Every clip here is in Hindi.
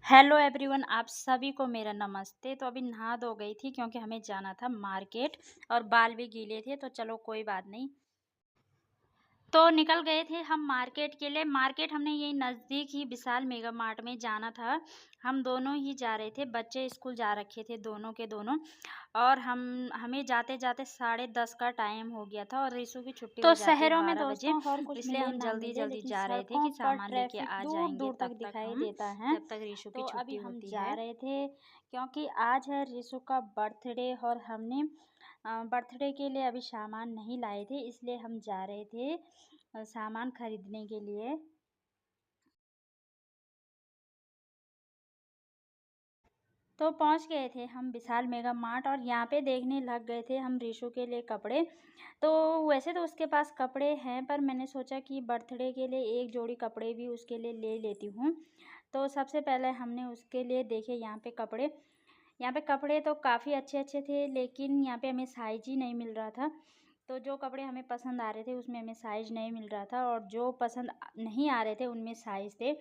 हेलो एवरीवन, आप सभी को मेरा नमस्ते। तो अभी नहा धो गई थी क्योंकि हमें जाना था मार्केट और बाल भी गीले थे, तो चलो कोई बात नहीं। तो निकल गए थे हम मार्केट के लिए। मार्केट हमने यही नज़दीक ही विशाल मेगा मार्ट में जाना था। हम दोनों ही जा रहे थे, बच्चे स्कूल जा रखे थे दोनों के दोनों। और हमें जाते-जाते 10:30 का टाइम हो गया था और रिशु की छुट्टी हो तो जाती है शहरों में 12 बजे। दोस्तों हर कुछ इसलिए मिले हम ना मिले जल्दी-जल्दी लेकिन जा रहे थे सड़कों कि पर सामान लेके ट्रैफिक आ दूर जाएँगे दूर तक तब तक दिखाई हम देता है। जब तक रिशु की तो छुट्टी अभी हम होती जा है। रहे थे क्योंकि आज है रिशु का बर्थडे और हमने बर्थडे के लिए अभी सामान नहीं लाए थे, इसलिए हम जा रहे थे सामान खरीदने के लिए। तो पहुंच गए थे हम विशाल मेगा मार्ट और यहाँ पे देखने लग गए थे हम रिशु के लिए कपड़े। तो वैसे तो उसके पास कपड़े हैं, पर मैंने सोचा कि बर्थडे के लिए एक जोड़ी कपड़े भी उसके लिए ले लेती हूँ। तो सबसे पहले हमने उसके लिए देखे यहाँ पे कपड़े। यहाँ पे कपड़े तो काफ़ी अच्छे-अच्छे थे, लेकिन यहाँ पे हमें साइज़ ही नहीं मिल रहा था। तो जो कपड़े हमें पसंद आ रहे थे उसमें हमें साइज़ नहीं मिल रहा था और जो पसंद नहीं आ रहे थे उनमें साइज़ थे।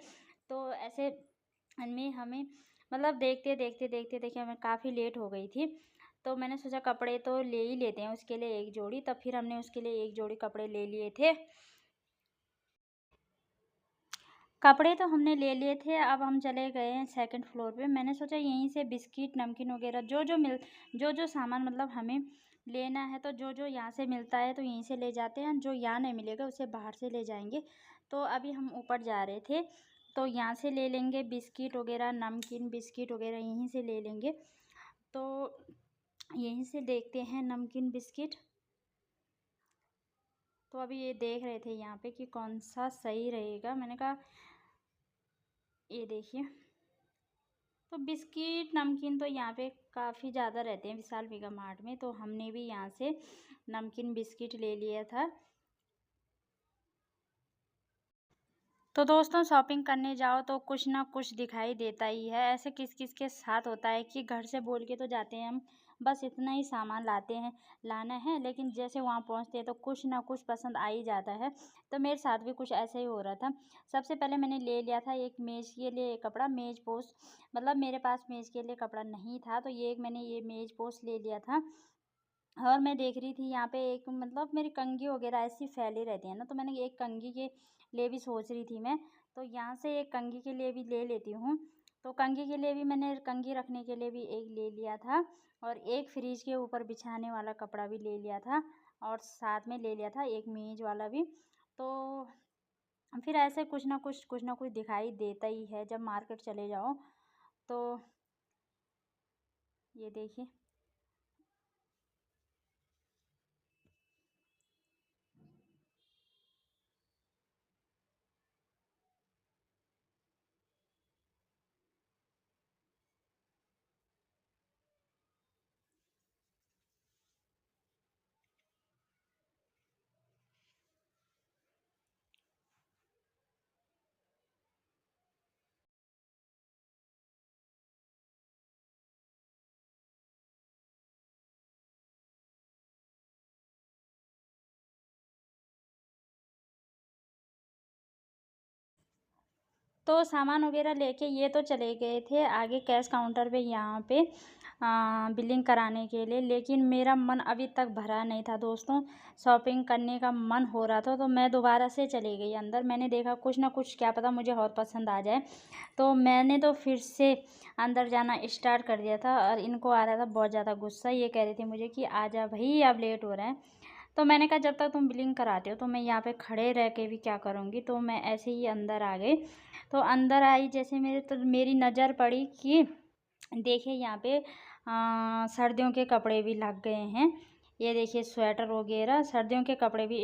तो ऐसे में हमें मतलब देखते हमें काफ़ी लेट हो गई थी। तो मैंने सोचा कपड़े तो ले ही लेते हैं उसके लिए एक जोड़ी, तब फिर हमने उसके लिए एक जोड़ी कपड़े ले लिए थे। कपड़े तो हमने ले लिए थे, अब हम चले गए हैं सेकंड फ्लोर पे। मैंने सोचा यहीं से बिस्किट, नमकीन वगैरह जो सामान मतलब हमें लेना है, तो जो यहाँ से मिलता है तो यहीं से ले जाते हैं, जो यहाँ नहीं मिलेगा उसे बाहर से ले जाएँगे। तो अभी हम ऊपर जा रहे थे, तो यहाँ से ले लेंगे बिस्किट वगैरह, नमकीन बिस्किट वगैरह यहीं से ले लेंगे। तो यहीं से देखते हैं नमकीन बिस्किट। तो अभी ये देख रहे थे यहाँ पे कि कौन-सा सही रहेगा। मैंने कहा ये देखिए। तो बिस्किट, नमकीन तो यहाँ पे काफ़ी ज़्यादा रहते हैं विशाल मेगा मार्ट में, तो हमने भी यहाँ से नमकीन बिस्किट ले लिया था। तो दोस्तों, शॉपिंग करने जाओ तो कुछ ना कुछ दिखाई देता ही है। ऐसे किस-किस के साथ होता है कि घर से बोल के तो जाते हैं हम, बस इतना ही सामान लाना है, लेकिन जैसे वहाँ पहुँचते हैं तो कुछ ना कुछ पसंद आ ही जाता है। तो मेरे साथ भी कुछ ऐसा ही हो रहा था। सबसे पहले मैंने ले लिया था एक मेज़ के लिए कपड़ा, मेज़ पोस्ट। मतलब मेरे पास मेज़ के लिए कपड़ा नहीं था, तो मैंने ये मेज़ पोस्ट ले लिया था। और मैं देख रही थी यहाँ पे एक मतलब मेरी कंघी वगैरह ऐसी फैली रहती है ना, तो मैंने एक कंघी के लिए भी सोच रही थी मैं। तो यहाँ से एक कंघी के लिए भी ले लेती हूँ। तो कंघी के लिए भी मैंने कंघी रखने के लिए भी एक ले लिया था और एक फ्रिज के ऊपर बिछाने वाला कपड़ा भी ले लिया था और साथ में ले लिया था एक मेज़ वाला भी। तो फिर ऐसे कुछ ना कुछ दिखाई देता ही है जब मार्केट चले जाओ। तो ये देखिए। तो सामान वगैरह लेके ये तो चले गए थे आगे कैश काउंटर पे यहाँ पे बिलिंग कराने के लिए, लेकिन मेरा मन अभी तक भरा नहीं था दोस्तों। शॉपिंग करने का मन हो रहा था, तो मैं दोबारा से चली गई अंदर। मैंने देखा कुछ ना कुछ क्या पता मुझे और पसंद आ जाए, तो मैंने तो फिर से अंदर जाना स्टार्ट कर दिया था और इनको आ रहा था बहुत ज़्यादा गुस्सा। ये कह रहे थे मुझे कि आजा भई, अब लेट हो रहा है। तो मैंने कहा जब तक तुम बिलिंग कराते हो तो मैं यहाँ पे खड़े रह के भी क्या करूँगी, तो मैं ऐसे ही अंदर आ गई। तो अंदर आई जैसे मेरी नज़र पड़ी कि देखिए यहाँ पे सर्दियों के कपड़े भी लग गए हैं। ये देखिए स्वेटर वगैरह सर्दियों के कपड़े भी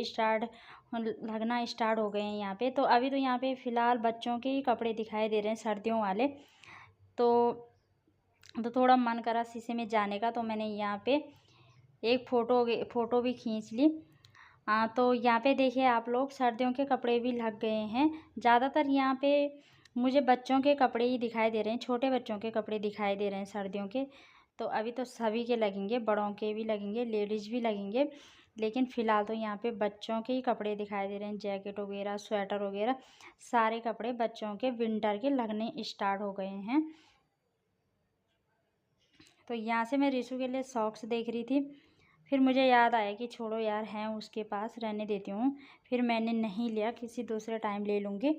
लगना स्टार्ट हो गए हैं यहाँ पे। तो अभी तो यहाँ पे फ़िलहाल बच्चों के ही कपड़े दिखाई दे रहे हैं सर्दियों वाले। तो थोड़ा मन करा शीशे में जाने का, तो मैंने यहाँ पे एक फ़ोटो भी खींच ली। तो यहाँ पे देखिए आप लोग सर्दियों के कपड़े भी लग गए हैं। ज़्यादातर यहाँ पे मुझे बच्चों के कपड़े ही दिखाई दे रहे हैं, छोटे बच्चों के कपड़े दिखाई दे रहे हैं सर्दियों के। तो अभी तो सभी के लगेंगे, बड़ों के भी लगेंगे, लेडीज़ भी लगेंगे। लेकिन फ़िलहाल तो यहाँ पे बच्चों के ही कपड़े दिखाई दे रहे हैं, जैकेट वगैरह, स्वेटर वगैरह, सारे कपड़े बच्चों के विंटर के लगने स्टार्ट हो गए हैं। तो यहाँ से मैं रिशु के लिए सॉक्स देख रही थी, फिर मुझे याद आया कि छोड़ो यार, हैं उसके पास, रहने देती हूँ। फिर मैंने नहीं लिया, किसी दूसरे टाइम ले लूँगी।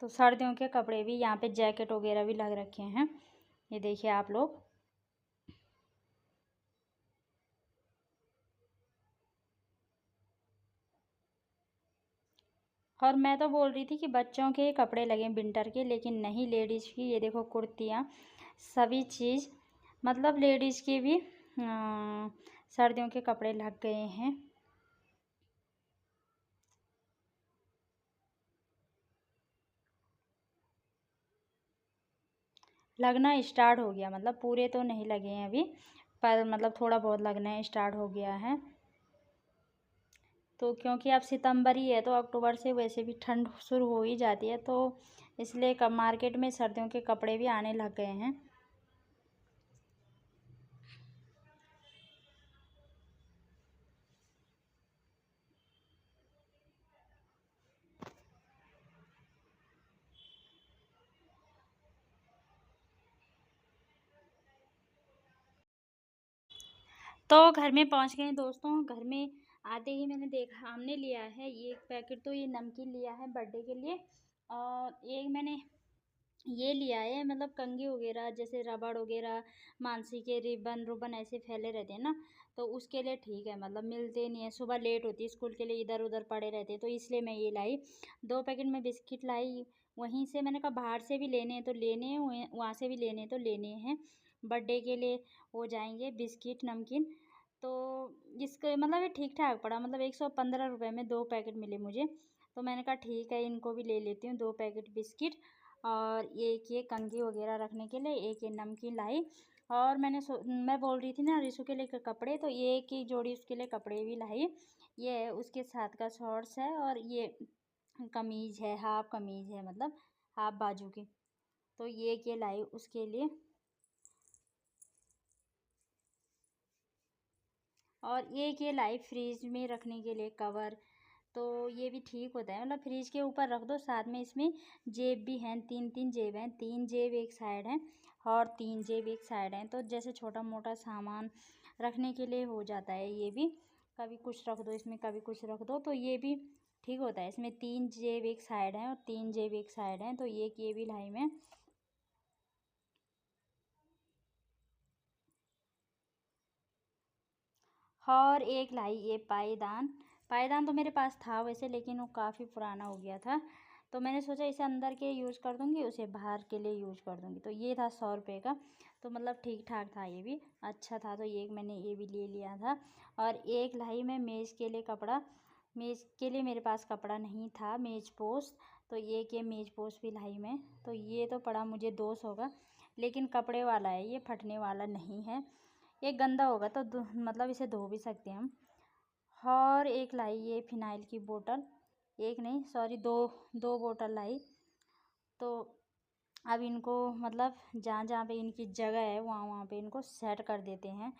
तो सर्दियों के कपड़े भी यहाँ पे, जैकेट वगैरह भी लग रखे हैं, ये देखिए आप लोग। और मैं तो बोल रही थी कि बच्चों के कपड़े लगे विंटर के, लेकिन नहीं, लेडीज़ की ये देखो कुर्तियाँ, सभी चीज़, मतलब लेडीज़ के भी सर्दियों के कपड़े लग गए हैं। लगना स्टार्ट हो गया, मतलब पूरे तो नहीं लगे हैं अभी, पर मतलब थोड़ा बहुत लगना स्टार्ट हो गया है। तो क्योंकि अब सितंबर ही है, तो अक्टूबर से वैसे भी ठंड शुरू हो ही जाती है, तो इसलिए कब मार्केट में सर्दियों के कपड़े भी आने लग गए हैं। तो घर में पहुंच गए दोस्तों। घर में आते ही मैंने देखा, हमने लिया है ये एक पैकेट, तो ये नमकीन लिया है बर्थडे के लिए, और एक मैंने ये लिया है, मतलब कंघी वगैरह, जैसे रबड़ वगैरह, मानसी के रिबन रुबन ऐसे फैले रहते हैं ना, तो उसके लिए ठीक है, मतलब मिलते नहीं है, सुबह लेट होती है स्कूल के लिए, इधर उधर पड़े रहते हैं, तो इसलिए मैं ये लाई। 2 पैकेट में बिस्किट लाई, वहीं से मैंने कहा बाहर से भी लेने हैं तो लेने हैं, वहाँ से भी लेने हैं तो लेने हैं, बर्थडे के लिए हो जाएंगे बिस्किट नमकीन। तो इसके मतलब ये ठीक ठाक पड़ा, मतलब 115 रुपये में 2 पैकेट मिले मुझे, तो मैंने कहा ठीक है, इनको भी ले लेती हूँ, 2 पैकेट बिस्किट, और एक ये कंघी वगैरह रखने के लिए, एक ये नमकीन लाई। और मैं बोल रही थी ना रिशु के लिए कपड़े, तो ये एक ही जोड़ी उसके लिए कपड़े भी लाई। ये है उसके साथ का शॉर्ट्स है, और ये कमीज़ है, हाफ कमीज़ है, मतलब हाफ बाजू की, तो ये लाई उसके लिए। और एक ये लाई फ्रिज में रखने के लिए कवर, तो ये भी ठीक होता है, मतलब फ्रिज के ऊपर रख दो, साथ में इसमें जेब भी हैं, 3 जेब हैं, 3 जेब एक साइड हैं और 3 जेब एक साइड हैं, तो जैसे छोटा मोटा सामान रखने के लिए हो जाता है ये भी, कभी कुछ रख दो इसमें, कभी कुछ रख दो, तो ये भी ठीक होता है। इसमें 3 जेब एक साइड हैं और 3 जेब एक साइड हैं, तो ये भी लाई मैं। और एक लाई ये पायदान। पायदान तो मेरे पास था वैसे, लेकिन वो काफ़ी पुराना हो गया था, तो मैंने सोचा इसे अंदर के यूज़ कर दूँगी, उसे बाहर के लिए यूज़ कर दूँगी, तो ये था 100 रुपये का, तो मतलब ठीक ठाक था, ये भी अच्छा था, तो ये मैंने ये भी ले लिया था। और एक लाई मैं मेज़ के लिए कपड़ा, मेज़ के लिए मेरे पास कपड़ा नहीं था, मेज़ पोस्ट, तो ये मेज़ पोस्ट भी लाई मैं। तो ये तो पड़ा मुझे 200 का, लेकिन कपड़े वाला है, ये फटने वाला नहीं है, ये गंदा होगा तो मतलब इसे धो भी सकते हैं हम। और एक लाई ये फिनाइल की बोतल, एक नहीं सॉरी, दो, 2 बोतल लाई। तो अब इनको मतलब जहाँ जहाँ पे इनकी जगह है, वहाँ वहाँ पे इनको सेट कर देते हैं।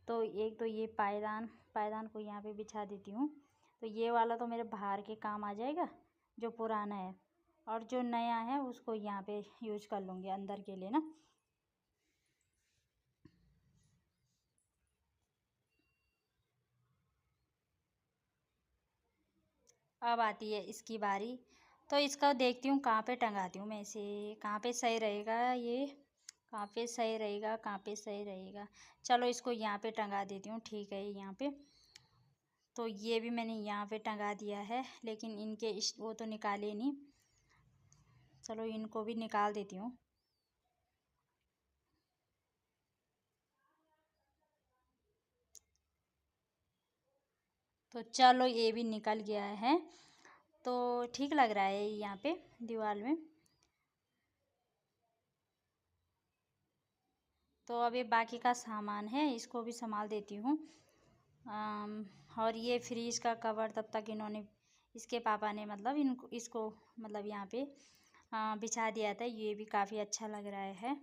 तो एक तो ये पायदान, पायदान को यहाँ पे बिछा देती हूँ, तो ये वाला तो मेरे बाहर के काम आ जाएगा जो पुराना है, और जो नया है उसको यहाँ पे यूज कर लूँगी अंदर के लिए ना। अब आती है इसकी बारी, तो इसका देखती हूँ कहाँ पे टंगाती हूँ मैं इसे, कहाँ पे सही रहेगा ये, कहाँ पे सही रहेगा, कहाँ पे सही रहेगा। चलो इसको यहाँ पे टंगा देती हूँ, ठीक है यहाँ पे। तो ये भी मैंने यहाँ पे टंगा दिया है, लेकिन इनके वो तो निकाले नहीं, चलो इनको भी निकाल देती हूँ। तो चलो ये भी निकल गया है, तो ठीक लग रहा है यहाँ पे दीवार में। तो अभी बाकी का सामान है, इसको भी संभाल देती हूँ। और ये फ्रिज का कवर तब तक इन्होंने, इसके पापा ने मतलब इसको मतलब यहाँ पे बिछा दिया था। ये भी काफ़ी अच्छा लग रहा है।